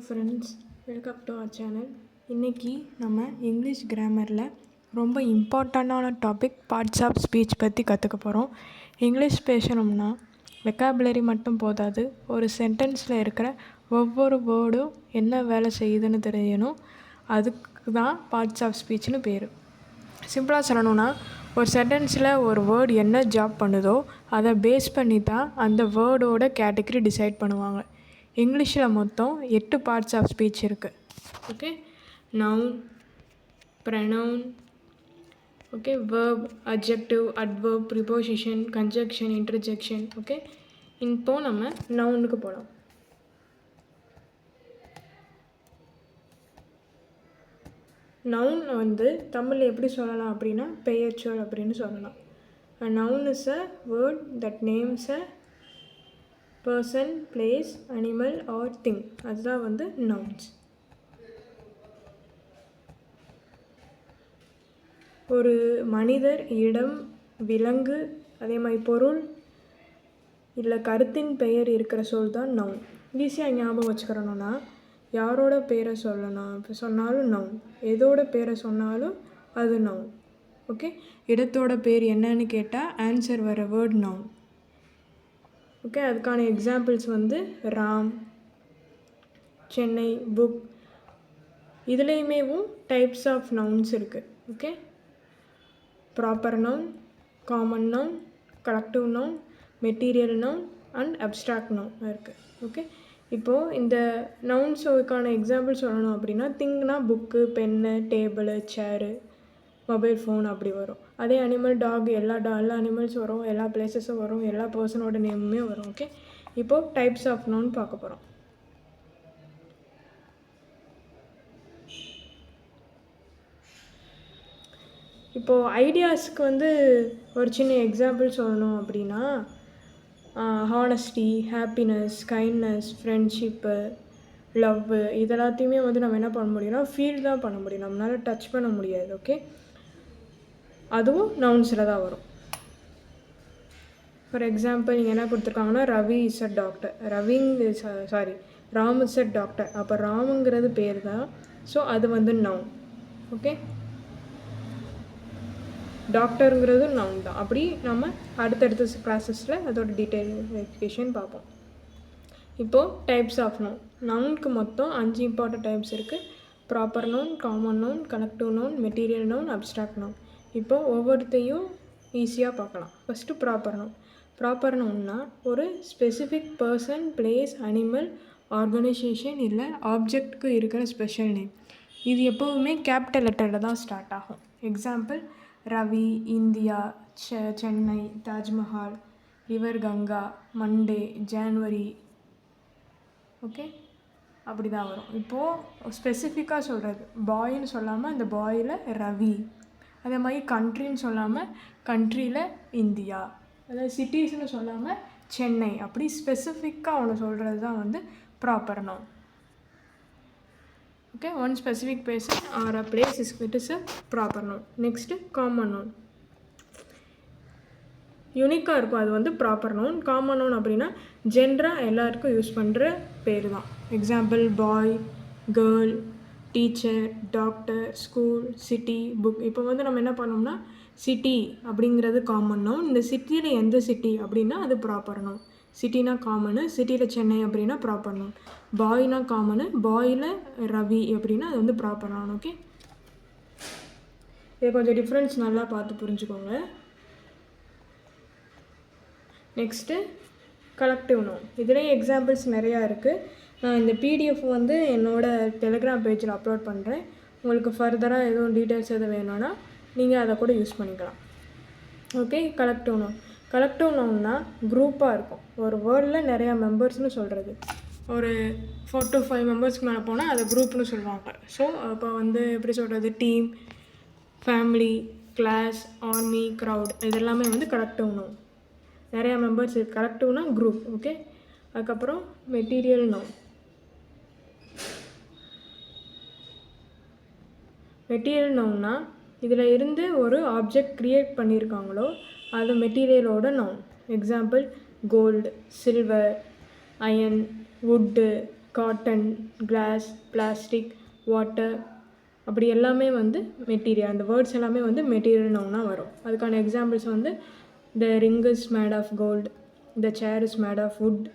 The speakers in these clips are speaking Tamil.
Friends, welcome to our channel. இன்றைக்கி நம்ம இங்கிலீஷ் கிராமரில் ரொம்ப இம்பார்ட்டண்ட்டான டாபிக் பார்ட்ஸ் ஆஃப் ஸ்பீச் பற்றி கற்றுக்க போகிறோம். இங்கிலீஷ் பேசணும்னா வெக்காபுலரி மட்டும் போதாது, ஒரு சென்டென்ஸில் இருக்கிற ஒவ்வொரு வேர்டும் என்ன வேலை செய்யுதுன்னு தெரியணும். அதுக்கு தான் பார்ட்ஸ் ஆஃப் ஸ்பீச்னு பேர். சிம்பிளாக சொல்லணுன்னா, ஒரு சென்டென்ஸில் ஒரு வேர்டு என்ன ஜாப் பண்ணுதோ அதை பேஸ் பண்ணி தான் அந்த வேர்டோட கேட்டகரி டிசைட் பண்ணுவாங்க. இங்கிலீஷில் மொத்தம் 8 பார்ட்ஸ் ஆஃப் ஸ்பீச் இருக்குது. Okay, noun, pronoun, okay, verb, adjective, adverb, preposition, conjunction, interjection. Okay, இப்போ நம்ம நவுனுக்கு போகலாம். நவுன் தமிழில் எப்படி சொல்லலாம் அப்படின்னா பெயர்ச்சொல் அப்படின்னு சொல்லலாம். A noun is a word that names a person, place, animal or thing. அதுதான் nouns. ஒரு மனிதர், இடம், விலங்கு, அதே மாதிரி பொருள் இல்லை கருத்தின் பெயர் இருக்கிற சொல் தான் நவுன். ஈஸியாக ஞாபகம் வச்சுக்கிறோன்னா, யாரோட பேரை சொல்லணும் இப்போ சொன்னாலும் நவுன், எதோட பேரை சொன்னாலும் அது நவுன். ஓகே, இடத்தோட பேர் என்னன்னு கேட்டால் ஆன்சர் வர வேர்ட் நவுன். ஓகே, அதுக்கான எக்ஸாம்பிள்ஸ் ராம், சென்னை, புக். இதுலேயுமேவும் டைப்ஸ் ஆஃப் நவுன்ஸ் இருக்குது. Okay, proper noun, common noun, collective noun, material noun and abstract noun இருக்குது. ஓகே, இப்போது இந்த நவுன்ஸுக்கான எக்ஸாம்பிள் சொல்லணும் அப்படின்னா, திங்னா book, pen, table, chair, mobile phone அப்படி வரும். அதே அனிமல், டாக், எல்லா அனிமல்ஸ் வரும், எல்லா பிளேசஸும் வரும், எல்லா பர்சனோட நேமுமே வரும். ஓகே, இப்போது டைப்ஸ் ஆஃப் நவுன் பார்க்க போகிறோம். இப்போது ஐடியாஸ்க்கு ஒரு சின்ன எக்ஸாம்பிள் சொல்லணும் அப்படின்னா, honesty, happiness, kindness, friendship, love, இதெல்லாத்தையுமே நம்ம என்ன பண்ண முடியும்னா ஃபீல் தான் பண்ண முடியும், நம்மளால் டச் பண்ண முடியாது. ஓகே, அதுவும் நவுன்ஸில் தான் வரும். ஃபார் எக்ஸாம்பிள் நீங்கள் என்ன கொடுத்துருக்காங்கன்னா, Ravi is a doctor, Ram is a doctor. அப்போ ராமுங்கிறது பேர் தான், ஸோ அது நவுன். ஓகே, டாக்டருங்கிறது நவுன் தான். அப்படி நம்ம அடுத்தடுத்த கிளாஸஸில் அதோட டீட்டெயில் எஜுகேஷன் பார்ப்போம். இப்போது டைப்ஸ் ஆஃப் நவுன். நவுனுக்கு மொத்தம் 5 இம்பார்ட்டன்ட் டைப்ஸ் இருக்குது. Proper noun, common noun, collective noun, material noun, abstract noun. இப்போது ஒவ்வொருத்தையும் ஈஸியாக பார்க்கலாம். First proper noun. ப்ராப்பர் நவுன்னா ஒரு specific person, place, animal, organisation இல்லை ஆப்ஜெக்ட்க்கு இருக்கிற ஸ்பெஷல் நேம். இது எப்போவுமே கேபிட்டல் லெட்டரில் தான் ஸ்டார்ட் ஆகும். Example, Ravi, India, Chennai, Taj Mahal, river Ganga, Monday, January. Okay, அப்படி தான் வரும். இப்போது ஸ்பெசிஃபிக்காக சொல்கிறது, பாய்ன்னு சொல்லாமல் அந்த பாயில் ரவி, அதே மாதிரி கண்ட்ரின்னு சொல்லாமல் கண்ட்ரியில் இந்தியா, அதாவது சிட்டிஸ்னு சொல்லாமல் சென்னை. அப்படி ஸ்பெசிஃபிக்காக ஒன்று சொல்கிறது தான் proper noun. Okay, one specific person or a place it is a proper noun. Next common noun. யூனிக்காக இருக்கும், அது ப்ராப்பர் நவுன். காமன் நவுன் அப்படின்னா ஜென்ரலாக எல்லாருக்கும் யூஸ் பண்ணுற பேர் தான். Example, boy, girl, teacher, doctor, school, city, book. இப்போ நம்ம என்ன பண்ணோம்னா, சிட்டி அப்படிங்கிறது காமன் நவுன். இந்த சிட்டியில் எந்த சிட்டி அப்படின்னா அது ப்ராப்பர் நவுன். சிட்டினா காமனு, சிட்டியில் சென்னை அப்படின்னா ப்ராப்பர் நவுன். பாய்னா காமனு, பாயில் ரவி அப்படின்னா அது ப்ராப்பர் நவுன். ஓகே, இது கொஞ்சம் டிஃப்ரென்ஸ் நல்லா பார்த்து புரிஞ்சுக்கோங்க. Next collective noun. இதுலேயும் எக்ஸாம்பிள்ஸ் நிறையா இருக்குது. நான் இந்த பிடிஎஃப் என்னோடய டெலிகிராம் பேஜில் அப்லோட் பண்ணுறேன். உங்களுக்கு ஃபர்தராக எதுவும் டீட்டெயில்ஸ் எதுவும் வேணும்னா நீங்கள் அதை கூட யூஸ் பண்ணிக்கலாம். Okay, collective noun. கலெக்டிவ் நவுன்னா குரூப்பாக இருக்கும். ஒரு வேர்டில் நிறையா மெம்பர்ஸ்னு சொல்கிறது. ஒரு 4 to 5 மெம்பர்ஸ்க்கு மேலே போனால் அதை குரூப்னு சொல்லுவாங்க. ஸோ அப்போ எப்படி சொல்கிறது, team, family, class, army, crowd, இதெல்லாமே கலெக்டிவ் நவுன். நிறையா மெம்பர்ஸ் இருக்குது. கலெக்டிவ்னா குரூப். ஓகே, அதுக்கப்புறம் மெட்டீரியல் நவுன். மெட்டீரியல் நவுன்னா இதில் இருந்து ஒரு ஆப்ஜெக்ட் க்ரியேட் பண்ணியிருக்காங்களோ அது மெட்டீரியலோட noun. Example, gold, silver, iron, wood, cotton, glass, plastic, water, அப்படி எல்லாமே வந்து மெட்டீரியல். அந்த வேர்ட்ஸ் எல்லாமே வந்து மெட்டீரியல் நவுனாக வரும். அதுக்கான எக்ஸாம்பிள்ஸ் வந்து the ring is made of gold, the chair is made of wood,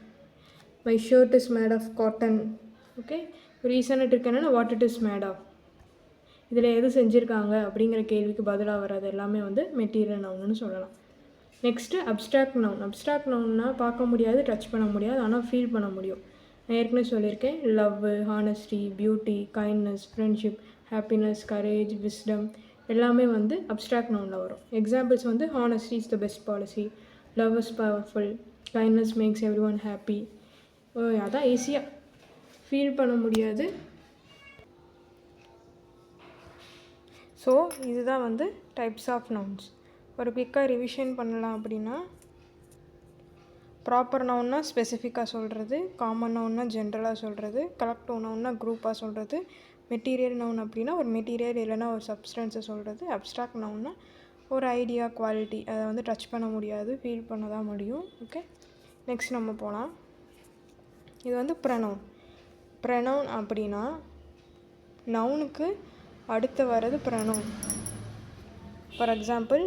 my shirt is made of cotton. Okay, reason இருக்கு என்னென்னா what it is made of. இதில் எது செஞ்சுருக்காங்க அப்படிங்கிற கேள்விக்கு பதிலாக வர்றது எல்லாமே வந்து மெட்டீரியல் நவுன்னு சொல்லலாம். Next abstract noun. அப்ஸ்ட்ராக்ட் நவுன்னா பார்க்க முடியாது, டச் பண்ண முடியாது, ஆனால் ஃபீல் பண்ண முடியும். நான் ஏற்கனவே சொல்லியிருக்கேன், love, honesty, beauty, kindness, friendship, happiness, courage, wisdom எல்லாமே வந்து அப்ஸ்ட்ராக்ட் நவுனில் வரும். எக்ஸாம்பிள்ஸ் வந்து honesty is the best policy, love is powerful, kindness makes everyone happy. அதான் ஈஸியாக ஃபீல் பண்ண முடியாது. ஸோ இதுதான் வந்து டைப்ஸ் ஆஃப் நவுன்ஸ். ஒரு குயிக்காக ரிவிஷன் பண்ணலாம் அப்படின்னா, ப்ராப்பர் நவுன்னா ஸ்பெசிஃபிக்காக சொல்கிறது, காமன் நவுன்னா ஜென்ரலாக சொல்கிறது, கலெக்டிவ் நவுன்னா குரூப்பாக சொல்கிறது, மெட்டீரியல் நவுன் அப்படின்னா ஒரு மெட்டீரியல் இல்லைன்னா ஒரு சப்ஸ்டன்ஸை சொல்கிறது, அப்ஸ்ட்ராக்ட் நவுன்னா ஒரு ஐடியா, குவாலிட்டி, அதை வந்து டச் பண்ண முடியாது, ஃபீல் பண்ண தான் முடியும். ஓகே, நெக்ஸ்ட் நம்ம போகலாம். இது வந்து ப்ரனவுன். ப்ரனவுன் அப்படின்னா நவுனுக்கு அடுத்து வர்றது ப்ரனவுன். ஃபார் எக்ஸாம்பிள்,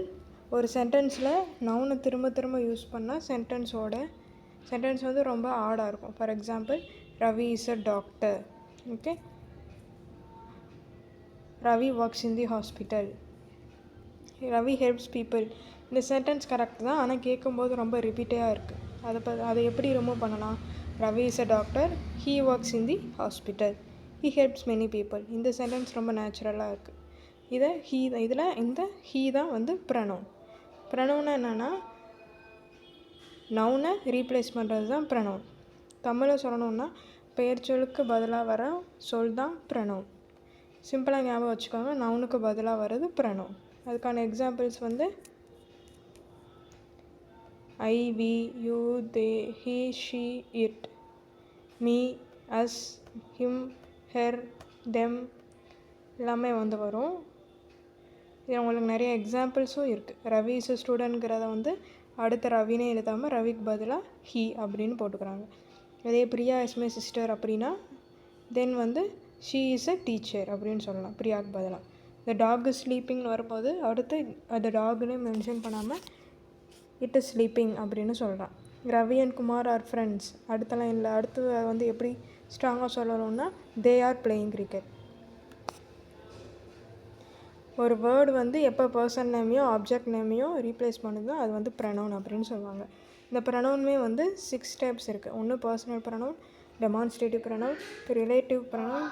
ஒரு சென்டென்ஸில் நவுனை திரும்ப திரும்ப யூஸ் பண்ணால் சென்டென்ஸ் வந்து ரொம்ப ஆடாக இருக்கும். For example, Ravi is a doctor. Okay, Ravi works in the hospital, Ravi helps people. இந்த சென்டென்ஸ் கரெக்ட் தான், ஆனால் கேட்கும்போது ரொம்ப ரிப்பீட்டாக இருக்குது. அதை எப்படி ரிமூவ் பண்ணலாம்? Ravi is a doctor, he works in the hospital, he helps many people. இந்த சென்டென்ஸ் ரொம்ப நேச்சுரலாக இருக்குது. இதில் இந்த ஹீ தான் வந்து ப்ரனவுன். ப்ரனவுன்னா என்னென்னா நவுனை ரீப்ளேஸ் பண்ணுறது தான் ப்ரனவுன். தமிழில் சொல்லணுன்னா பெயர் சொல்லுக்கு பதிலாக வர சொல் தான் ப்ரனவுன். சிம்பிளாக ஞாபகம் வச்சுக்கோங்க, நவுனுக்கு பதிலாக வர்றது ப்ரனவுன். அதுக்கான எக்ஸாம்பிள்ஸ் வந்து I, we, you, they, he, she, it, me, us, him, her, them எல்லாமே வந்து வரும். இது உங்களுக்கு நிறைய எக்ஸாம்பிள்ஸும் இருக்குது. ரவி இஸ் ஸ்டூடெண்ட்ங்கிறத வந்து அடுத்த ரவினே எழுதாமல் ரவிக்கு பதிலாக ஹீ அப்படின்னு போட்டுக்கிறாங்க. அதே பிரியா இஸ் மை சிஸ்டர் அப்படின்னா தென் வந்து ஷீ இஸ் அ டீச்சர் அப்படின்னு சொல்லலாம் பிரியாவுக்கு பதிலாக. த டாக் இஸ் ஸ்லீப்பிங்னு வரும்போது அடுத்து அந்த டாக்னே மென்ஷன் பண்ணாமல் இட் இஸ் ஸ்லீப்பிங் அப்படின்னு சொல்லலாம். Ravi and Kumar are friends அடுத்தலாம் இல்லை. அடுத்து வந்து எப்படி ஸ்ட்ராங்காக சொல்லணும்னா தே ஆர் பிளேயிங் கிரிக்கெட். ஒரு வேர்டு வந்து எப்போ பர்சன் நேமையோ ஆப்ஜெக்ட் நேமையோ ரீப்ளேஸ் பண்ணுதோ அது வந்து ப்ரனவுன் அப்படின்னு சொல்லுவாங்க. இந்த ப்ரனவுன்மே வந்து 6 டைப்ஸ் இருக்குது. ஒன்று personal pronoun, demonstrative pronoun, relative pronoun,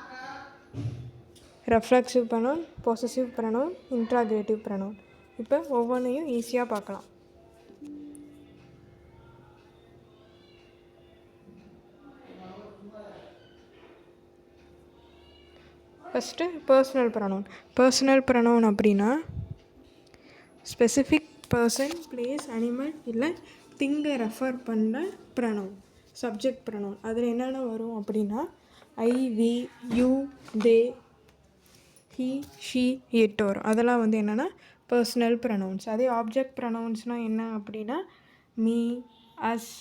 reflexive pronoun, possessive pronoun, interrogative pronoun. இப்போ ஒவ்வொன்றையும் ஈஸியாக பார்க்கலாம். First personal pronoun. Personal pronoun அப்படின்னா ஸ்பெசிஃபிக் பர்சன், பிளேஸ், அனிமல் இல்லை திங்கை ரெஃபர் பண்ண ப்ரனவுன். சப்ஜெக்ட் ப்ரனவுன் அதில் என்னென்ன வரும் அப்படின்னா I, we, you, they, he, she, it வரும். அதெல்லாம் வந்து என்னென்னா பர்சனல் ப்ரனவுன்ஸ். அதே ஆப்ஜெக்ட் ப்ரனவுன்ஸ்னால் என்ன அப்படின்னா me, us,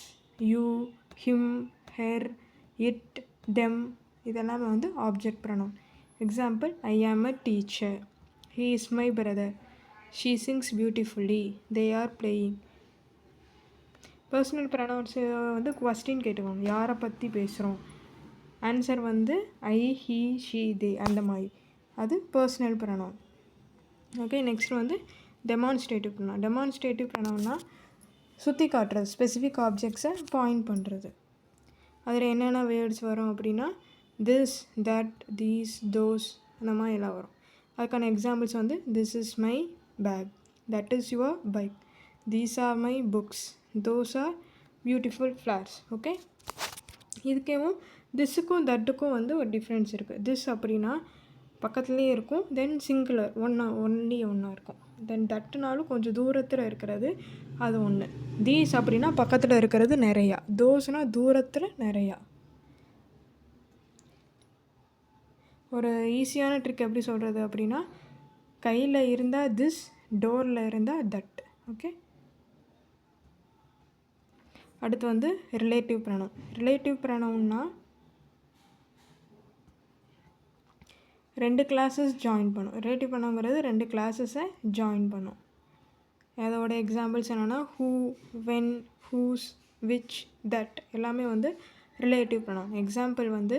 you, him, her, it, them இதெல்லாமே வந்து ஆப்ஜெக்ட் ப்ரனவுன். எக்ஸாம்பிள், ஐ ஆம் அ teacher, he is my brother, she Singh beautifully, they are playing. Personal pronouns வந்து கொஸ்டின் கேட்டுக்கோங்க, யாரை பற்றி பேசுகிறோம், ஆன்சர் வந்து ஐ, ஹீ, ஷீ, தே அந்த மாதிரி, அது பர்சனல் ப்ரனவுன். ஓகே, நெக்ஸ்ட் வந்து டெமான்ஸ்ட்ரேட்டிவ் ப்ரனவுன். டெமான்ஸ்ட்ரேட்டிவ் ப்ரனவுன்னா சுற்றி காட்டுறது, ஸ்பெசிஃபிக் ஆப்ஜெக்ட்ஸை பாயிண்ட் பண்ணுறது. அதில் என்னென்ன வேர்ட்ஸ் வரும் அப்படின்னா திஸ், தட், தீஸ், தோஸ் அந்த மாதிரி எல்லாம் வரும். அதுக்கான எக்ஸாம்பிள்ஸ் வந்து this is my bag, that is your bike, these are my books, those are beautiful flowers. Okay, இதுக்கேவும் திஸ்ஸுக்கும் தட்டுக்கும் வந்து ஒரு டிஃப்ரென்ஸ் இருக்குது. திஸ் அப்படின்னா பக்கத்துலேயே இருக்கும், தென் சிங்குலர் ஒன்லி ஒன்றா இருக்கும். தென் தட்டுனாலும் கொஞ்சம் தூரத்தில் இருக்கிறது அது ஒன்று. தீஸ் அப்படின்னா பக்கத்தில் இருக்கிறது நிறையா, தோஸ்னால் தூரத்தில் நிறையா. ஒரு ஈஸியான ட்ரிக் எப்படி சொல்கிறது அப்படின்னா கையில் இருந்தால் திஸ், டோரில் இருந்தால் தட். ஓகே, அடுத்து வந்து ரிலேட்டிவ் ப்ரனவுன். ரிலேட்டிவ் ப்ரனவுன்னா 2 கிளாஸஸ் ஜாயின் பண்ணும். ரிலேட்டிவ் ப்ரொனவுங்கிறது 2 கிளாஸஸை ஜாயின் பண்ணும். அதோட எக்ஸாம்பிள்ஸ் என்னென்னா who, when, whose, which, that எல்லாமே வந்து ரிலேட்டிவ் ப்ரொனவுன். எக்ஸாம்பிள் வந்து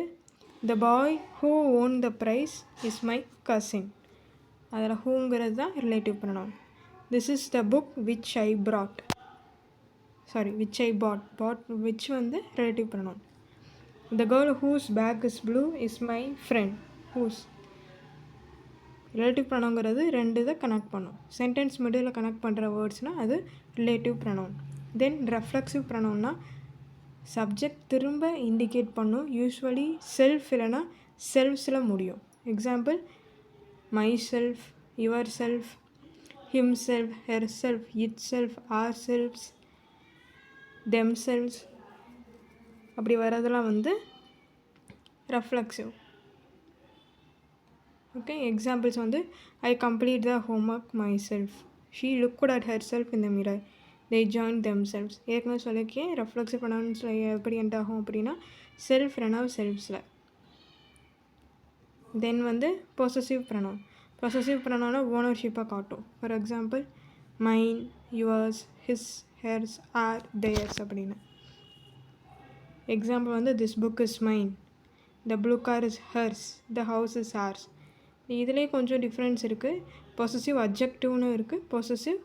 the boy who won the prize is my cousin. அதில் ஹூங்கிறது தான் relative pronoun. This is the book which I brought. which I bought which வந்து relative pronoun. The girl whose bag is blue is my friend. Whose relative ப்ரொனவுங்கிறது 2 இதை கனெக்ட் பண்ணும். சென்டென்ஸ் மிடில் கனெக்ட் பண்ணுற வேர்ட்ஸ்னால் அது ரிலேட்டிவ் ப்ரொனவுன். தென் ரெஃப்ளெக்சிவ் ப்ரொனவுன்னா சப்ஜெக்ட் திரும்ப இண்டிகேட் பண்ணும். யூஸ்வலி செல்ஃப் இல்லைனா செல்ஃப்ஸில் முடியும். Example myself, yourself, himself, herself, itself, ourselves, themselves. அப்படி வரதெல்லாம் வந்து ரெஃப்ளெக்சிவ். ஓகே, எக்ஸாம்பிள்ஸ் வந்து I complete the homework myself. She looked at herself in the mirror. They join themselves. ஏற்கனவே சொல்லியிருக்கேன் ரெஃப்ளெக்சிவ் ப்ரொனவுன்ஸில் எப்படி எண்ட் ஆகும் அப்படின்னா செல்ஃப் ரெனவ் செல்ஃப்ஸில். தென் வந்து பொசசிவ் ப்ரொனவுன். பொசசிவ் ப்ரொனவுன்னா ஓனர்ஷிப்பை காட்டும். For example mine, yours, his, hers, ours, theirs அப்படின்னு. எக்ஸாம்பிள் வந்து this book is mine, the blue car is hers, the house is ours. இதிலே கொஞ்சம் டிஃப்ரென்ஸ் இருக்குது. பொசசிவ் அட்ஜெக்டிவ்னு இருக்குது, பொசசிவ்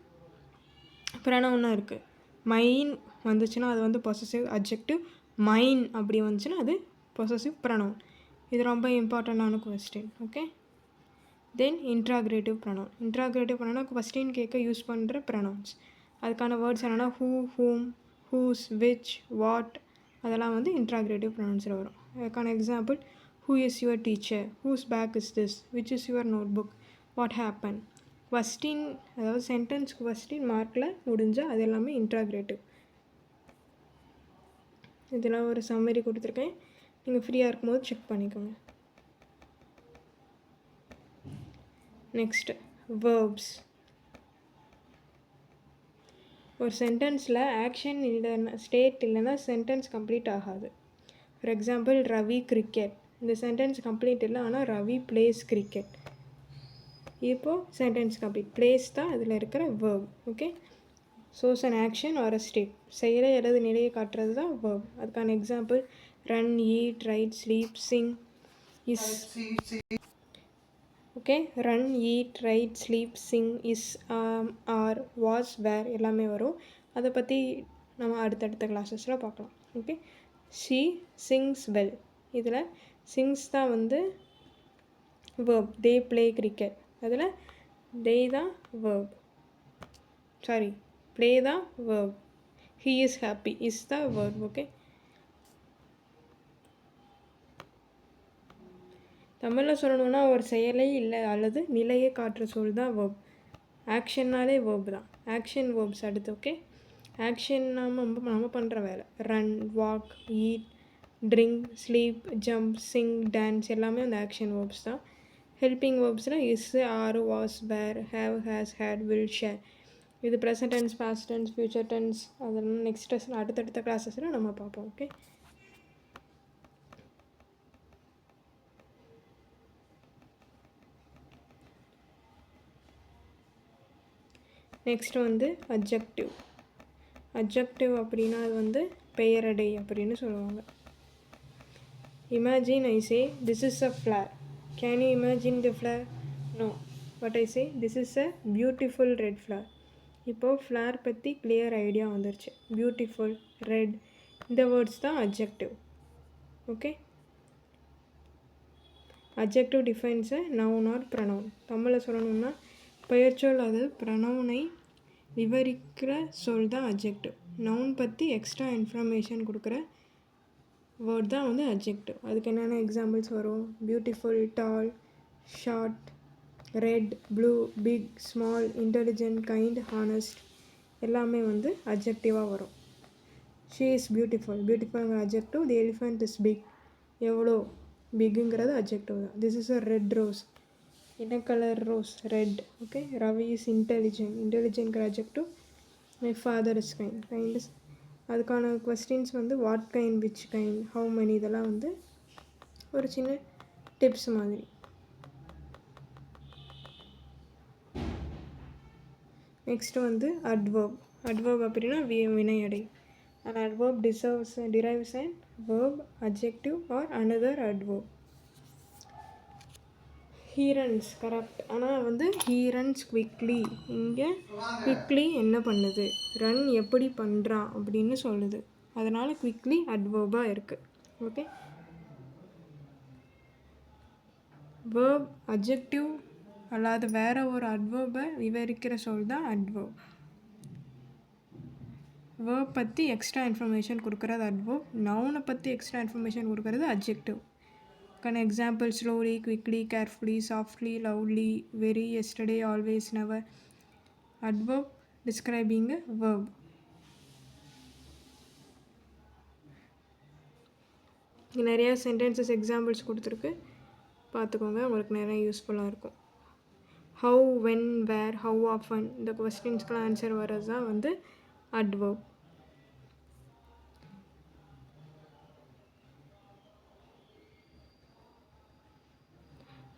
ப்ரொனவுன்னு இருக்குது. மைன் வந்துச்சுன்னா அது வந்து பொசசிவ் அட்ஜெக்டிவ். மைன் அப்படி வந்துச்சுன்னா அது பொசசிவ் ப்ரொனவுன். இது ரொம்ப இம்பார்ட்டண்டான question. Okay, then interrogative pronoun. Interrogative ப்ரொனவுன்னா கொஸ்டின் கேட்க யூஸ் பண்ணுற ப்ரொனவுன்ஸ். அதுக்கான வேர்ட்ஸ் என்னென்னா who, whom, whose, which, what அதெல்லாம் வந்து இன்ட்ராக்ரேட்டிவ் ப்ரொனவுன்ஸில் வரும். அதுக்கான example who is your teacher, whose bag is this, which is your notebook, what happen. Question அதாவது சென்டென்ஸ் கொஸ்டின் மார்க்கில் முடிஞ்சால் அது எல்லாமே இன்ட்ராக்ரேட்டிவ். இதெல்லாம் ஒரு சம்மரி கொடுத்துருக்கேன், நீங்கள் ஃப்ரீயாக இருக்கும்போது செக் பண்ணிக்கோங்க. Next verbs. ஒரு சென்டென்ஸில் ஆக்ஷன் இல்லைன்னா ஸ்டேட் இல்லைன்னா சென்டென்ஸ் கம்ப்ளீட் ஆகாது. For example Ravi cricket. இந்த சென்டென்ஸ் கம்ப்ளீட் இல்லை, ஆனால் ரவி பிளேஸ் கிரிக்கெட். இப்போது சென்டென்ஸ் கம்ப்ளீட். பிளேஸ் தான் அதில் இருக்கிற verb. Okay, shows an action or a state. செயலை அல்லது நிலையை காட்டுறது தான் வேர்ப். அதுக்கான example run, eat, write, sleep, sing, is. Okay, run, eat, write, sleep, sing, is, are, was, were எல்லாமே வரும். அதை பற்றி நம்ம அடுத்தடுத்த கிளாஸஸில் பார்க்கலாம். Okay, she Singh well. இதில் சிங்ஸ் தான் வந்து வேர்ப். They play cricket. அதில் தே தான் வேர்ப். சாரி, ப்ளே தான் verb. He is happy, is தான் வேர்ப். ஓகே, தமிழில் சொல்லணுன்னா ஒரு செயலை இல்லை அல்லது நிலையை காட்டுற சொல் தான் வேர்ப். ஆக்ஷன்னாலே வேர்ப் தான். ஆக்ஷன் வேர்ப்ஸ் அடுத்து. ஓகே, ஆக்ஷன் நம்ம பண்ணுற வேலை. Run, walk, eat, drink, sleep, jump, sing, dance எல்லாமே அந்த ஆக்ஷன் வேர்ப்ஸ் தான். ஹெல்பிங் வேர்ப்ஸ்னால் is, are, was, were, have, has, had, will, shall. இது present tense, past tense, future tense. அதெல்லாம் நெக்ஸ்ட் அடுத்தடுத்த கிளாஸஸில் நம்ம பார்ப்போம். ஓகே, நெக்ஸ்ட் வந்து அட்ஜெக்டிவ். அட்ஜெக்டிவ் அப்படின்னா அது வந்து பெயரடை அப்படின்னு சொல்லுவாங்க. Imagine I say this is a flower. Can you imagine the flower? No, but I say this is a beautiful red flower. இப்போது ஃப்ளவர் பற்றி கிளியர் ஐடியா வந்துருச்சு. பியூட்டிஃபுல், ரெட், இந்த வேர்ட்ஸ் தான் adjective. Okay, adjective defines a noun or pronoun. தமிழில் சொல்லணும்னா பெயர்ச்சொல் அது ப்ரனவுனை விவரிக்கிற சொல் தான் அட்ஜெக்டிவ். நவுன் பற்றி எக்ஸ்ட்ரா இன்ஃபர்மேஷன் கொடுக்குற வேர்ட் தான் வந்து அட்ஜெக்டிவ். அதுக்கு என்னென்ன எக்ஸாம்பிள்ஸ் வரும்? Beautiful, tall, short, red, blue, big, small, intelligent, kind, honest எல்லாமே வந்து அட்ஜெக்டிவாக வரும். She is beautiful. பியூட்டிஃபுல்ங்கிற adjective. The elephant is big. எவ்வளோ பிக்குங்கிறது அட்ஜெக்டிவ் தான். This is a red rose. என்ன colour rose? Red. Okay, Ravi is intelligent. இன்டெலிஜென்ட்ங்கிற adjective. My father is kind. Kind is. அதுக்கான கொஸ்டின்ஸ் வந்து what kind, which kind, how many இதெல்லாம் வந்து ஒரு சின்ன டிப்ஸ் மாதிரி. நெக்ஸ்ட்டு வந்து அட்வர்ப். அட்வர்ப் அப்படின்னா வினையடை. An adverb derives an verb, adjective or another adverb. He runs, correct. ஆனால் வந்து he runs quickly. இங்கே quickly என்ன பண்ணுது, ரன் எப்படி பண்ணுறான் அப்படின்னு சொல்லுது. அதனால் quickly adverb-ஆக இருக்குது. ஓகே, verb adjective அல்லாத வேறு ஒரு adverb-ஐ விவரிக்கிற சொல் தான் adverb. verb பற்றி எக்ஸ்ட்ரா இன்ஃபர்மேஷன் கொடுக்குறது adverb. நவுனை பற்றி எக்ஸ்ட்ரா இன்ஃபர்மேஷன் கொடுக்குறது adjective. Can example slowly, quickly, carefully, softly, loudly, very, yesterday, always, never. Adverb describing a verb. நிறைய சென்டென்சஸ் எக்ஸாம்பிள்ஸ் கொடுத்துருக்கு, பார்த்துக்கோங்க, உங்களுக்கு நிறைய யூஸ்ஃபுல்லாக இருக்கும். How, when, where, how often இந்த கொஸ்டின்ஸ்க்கெலாம் ஆன்சர் வர்றது தான் வந்து adverb.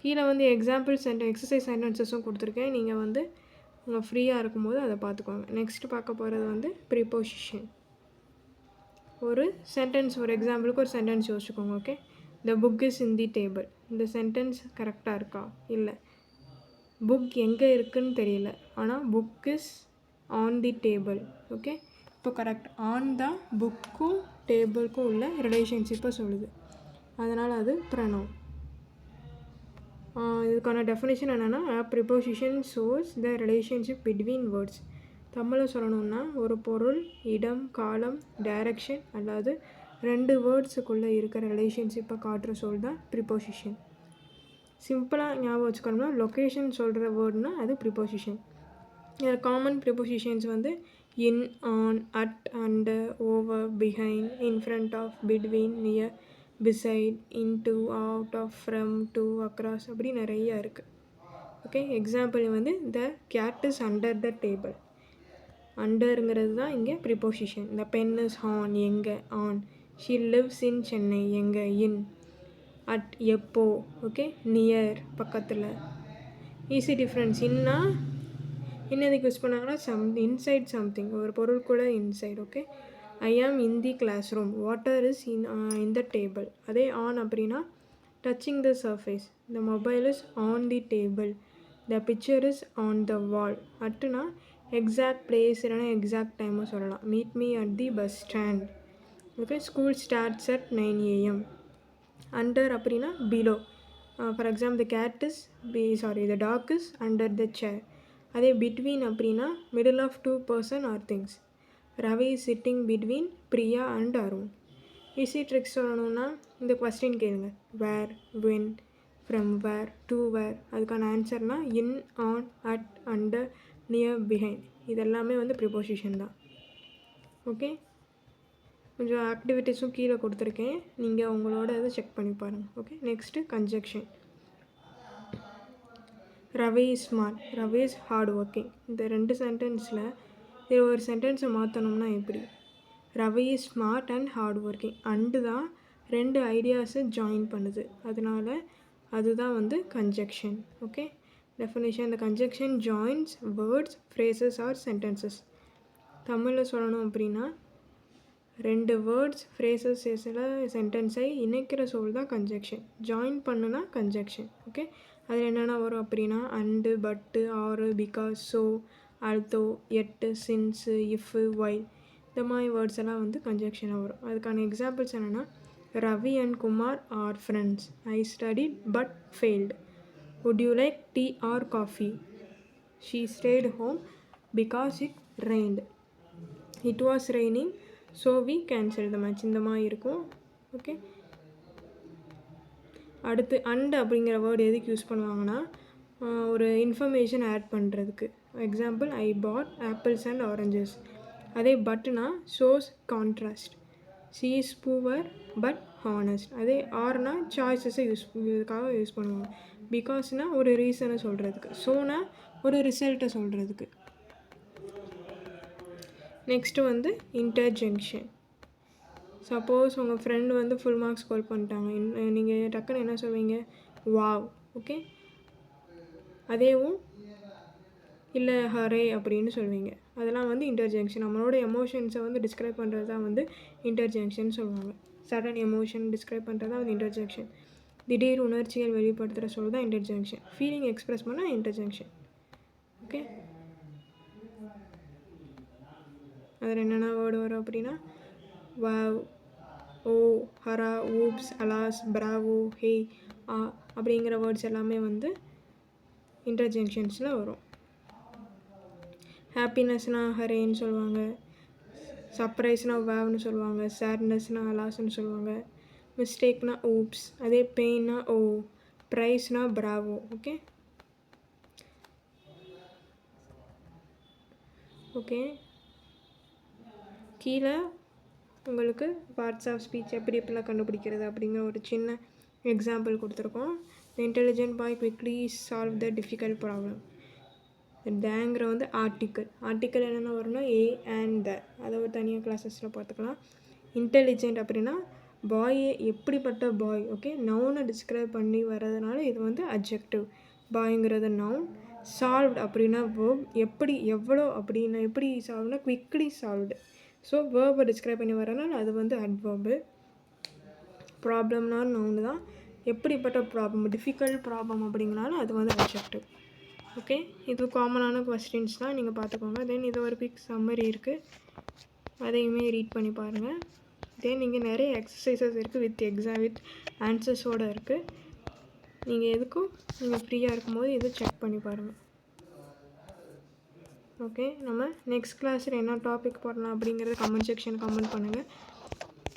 கீழே வந்து எக்ஸாம்பிள் எக்ஸசைஸ் சென்டென்சஸும் கொடுத்துருக்கேன். நீங்கள் வந்து உங்கள் ஃப்ரீயாக இருக்கும்போது அதை பார்த்துக்கோங்க. நெக்ஸ்ட்டு பார்க்க போகிறது வந்து ப்ரிப்போசிஷன். ஒரு சென்டென்ஸ், ஒரு எக்ஸாம்பிளுக்கு ஒரு சென்டென்ஸ் யோசிச்சுக்கோங்க. Okay, the book is in the table. இந்த சென்டென்ஸ் கரெக்டாக இருக்கா? இல்லை. புக் எங்கே இருக்குதுன்னு தெரியல, ஆனால் book is on the table. Okay, இப்போ கரெக்ட். ஆன் தான் புக்கும் டேபிளுக்கும் உள்ள ரிலேஷன்ஷிப்பை சொல்லுது, அதனால் அது ப்ரனவுன். இதுக்கான டெஃபினேஷன் என்னென்னா, preposition shows the relationship between words. தமிழில் சொல்லணுன்னா, ஒரு பொருள், இடம், காலம், டைரக்ஷன் அல்லாது ரெண்டு வேர்ட்ஸுக்குள்ளே இருக்கிற ரிலேஷன்ஷிப்பை காட்டுற சொல் தான் ப்ரிப்போசிஷன். சிம்பிளாக ஞாபகம் வச்சுக்கணும்னா, லொக்கேஷன் சொல்கிற வேர்டுனா அது ப்ரிப்போசிஷன். இதில் காமன் ப்ரிப்போசிஷன்ஸ் வந்து in, on, at, under, over, behind, in front of, between, near, beside, into, out of, from, to, across அப்படி நிறையா இருக்குது. ஓகே, எக்ஸாம்பிள் வந்து the cat is under the table. அண்டருங்கிறது தான் இங்கே preposition. The pen is on, எங்கே, on. She lives in Chennai, எங்கே, இன். அட், எப்போ. ஓகே, நியர், பக்கத்தில். Easy difference. இன்னா இன்னதுக்கு யூஸ் பண்ணாங்கன்னா இன்சைட் சம்திங், ஒரு பொருள் கூட inside. Okay, I am in the classroom. Water is in the table. அதே on அப்படின்னா touching the surface. The mobile is on the table. The picture is on the wall. அட்டுனா exact place இல்லைனா exact time சொல்லலாம். Meet me at the bus stand. Okay, school starts at 9 AM. Under அப்படின்னா below. For example, the dog is under the chair. அதே between அப்படின்னா middle of two person or things. Ravi is sitting between Priya and Arun. Easy tricks சொல்லணுன்னா இந்த கொஸ்டின் கேளுங்க. Where, when, from where, to where. அதுக்கான ஆன்சர்னால் in, on, at, under, near, behind. இதெல்லாமே வந்து ப்ரிப்போசிஷன் தான். ஓகே, கொஞ்சம் ஆக்டிவிட்டீஸும் கீழே கொடுத்துருக்கேன், நீங்கள் உங்களோட இதை செக் பண்ணி பாருங்கள். Okay, next conjunction. Ravi is smart, Ravi is hard working. இந்த ரெண்டு சென்டென்ஸில் இது ஒரு சென்டென்ஸை மாற்றணும்னா எப்படி? Ravi is smart and hard working. And தான் ரெண்டு ஐடியாஸை ஜாயின் பண்ணுது, அதனால் அதுதான் வந்து conjunction. Okay, definition. The conjunction joins words, phrases or sentences. தமிழில் சொல்லணும் அப்படின்னா ரெண்டு வேர்ட்ஸ், ஃப்ரேசஸ், சென்டென்ஸை இணைக்கிற சொல் தான் கன்ஜெக்ஷன். ஜாயின் பண்ணுனா கன்ஜெக்ஷன். ஓகே, அதில் என்னென்ன வரும் அப்படின்னா அண்டு, பட்டு, ஆறு, because, so, although, yet, since, if, while. இந்த மாதிரி வேர்ட்ஸ் எல்லாம் வந்து கன்ஜெக்ஷனாக வரும். அதுக்கான எக்ஸாம்பிள்ஸ் என்னென்னா, Ravi and Kumar are friends. I studied but failed. Would you like tea or coffee? She stayed home because it rained. It was raining so we cancel the match. இந்த மாதிரி இருக்கும். ஓகே, அடுத்து அண்ட் அப்படிங்கிற வேர்டு எதுக்கு யூஸ் பண்ணுவாங்கன்னா, ஒரு இன்ஃபர்மேஷன் ஆட் பண்ணுறதுக்கு. Example, I bought apples and oranges. அதே பட்னா shows contrast. She is poor but honest. அதே ஆர்னா சாய்ஸஸை இதுக்காக யூஸ் பண்ணுவாங்க. பிகாஸ்னால் ஒரு ரீசனை சொல்கிறதுக்கு. ஸோனா ஒரு ரிசல்ட்டை சொல்கிறதுக்கு. நெக்ஸ்ட்டு வந்து இன்டர்ஜெங்ஷன். சப்போஸ் உங்கள் ஃப்ரெண்டு வந்து ஃபுல் மார்க்ஸ் ஸ்கோர் பண்ணிட்டாங்க, நீங்கள் டக்குன்னு என்ன சொல்வீங்க? வாவ். ஓகே, அதேவும் இல்லை ஹரே அப்படின்னு சொல்லுவீங்க. அதெல்லாம் வந்து இன்டர்ஜெக்ஷன். நம்மளோட எமோஷன்ஸை வந்து டிஸ்கிரைப் பண்ணுறது தான் வந்து இன்டர்ஜெக்ஷன் சொல்லுவாங்க. சடன் எமோஷன் டிஸ்கிரைப் பண்ணுறது தான் வந்து இன்டர்ஜெக்ஷன். திடீர் உணர்ச்சிகள் வெளிப்படுத்துகிற சொல்ல தான் இன்டர்ஜெக்ஷன். ஃபீலிங் எக்ஸ்ப்ரெஸ் பண்ணால் இன்டர்ஜெக்ஷன். ஓகே, அதில் என்னென்ன வேர்டு வரும் அப்படின்னா வாவ், ஓ, ஹரா, ஊப்ஸ், அலாஸ், பிராவோ, ஹே, அப்படிங்கிற வேர்ட்ஸ் எல்லாமே வந்து இன்டர்ஜெக்ஷன்ஸில் வரும். ஹாப்பினஸ்னால் ஹரேன்னு சொல்லுவாங்க, சர்ப்ரைஸ்னால் வாவ்னு சொல்லுவாங்க, சேட்னஸ்னால் அலாஸ்ன்னு சொல்லுவாங்க, மிஸ்டேக்னா ஊப்ஸ், அதே பெயின்னா ஓ, ப்ரைஸ்னா பிராவோ. ஓகே ஓகே கீழே உங்களுக்கு பார்ட்ஸ் ஆஃப் ஸ்பீச் எப்படி எப்படிலாம் கண்டுபிடிக்கிறது அப்படிங்கிற ஒரு சின்ன எக்ஸாம்பிள் கொடுத்துருக்கோம். Intelligent boy quickly solve the difficult problem. தேங்கிற வந்து ஆர்டிக்கல் என்னென்ன வரும்னா ஏ அண்ட் த, அதை ஒரு தனியாக கிளாஸஸில் பார்த்துக்கலாம். இன்டெலிஜென்ட் அப்படின்னா பாய் எப்படிப்பட்ட பாய். ஓகே, நவுனை டிஸ்கிரைப் பண்ணி வர்றதுனால இது வந்து அட்ஜெக்டிவ். பாய்ங்கிறது நவுன். சால்வ்டு அப்படின்னா வேர்ப். எப்படி எவ்வளோ அப்படின்னா எப்படி சால்வ்னா குவிக்லி சால்வ்டு. ஸோ வேர்பை டிஸ்கிரைப் பண்ணி வரனால அது வந்து அட்வர்பு. ப்ராப்ளம்னா நவுன் தான். எப்படிப்பட்ட ப்ராப்ளம், டிஃபிகல்ட் ப்ராப்ளம் அப்படிங்கனால அது வந்து அட்ஜெக்டிவ். ஓகே, இது காமனான கொஸ்டின்ஸ் தான், நீங்கள் பார்த்துக்கோங்க. தென் இது ஒரு குவிக் சம்மரி இருக்குது, அதையுமே ரீட் பண்ணி பாருங்கள். தென் இங்கே நிறைய எக்ஸசைசஸ் இருக்குது வித் ஆன்சர்ஸோடு இருக்குது. நீங்கள் எதுக்கும் நீங்கள் ஃப்ரீயாக இருக்கும்போது இதை செக் பண்ணி பாருங்கள். ஓகே, நம்ம நெக்ஸ்ட் கிளாஸில் என்ன டாபிக் போடலாம் அப்படிங்கிறத கமெண்ட் செக்ஷன் கமெண்ட் பண்ணுங்கள்.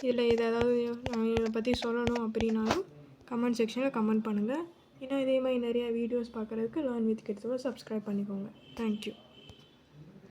இதில் ஏதாவது இதை பற்றி சொல்லணும் அப்படின்னாலும் கமெண்ட் செக்ஷனில் கமெண்ட் பண்ணுங்கள். இன்னும் இதே மாதிரி நிறையா வீடியோஸ் பார்க்குறதுக்கு லேர்ன் வித் கிட்ஸோட சப்ஸ்கிரைப் பண்ணிக்கோங்க. தேங்க்யூ.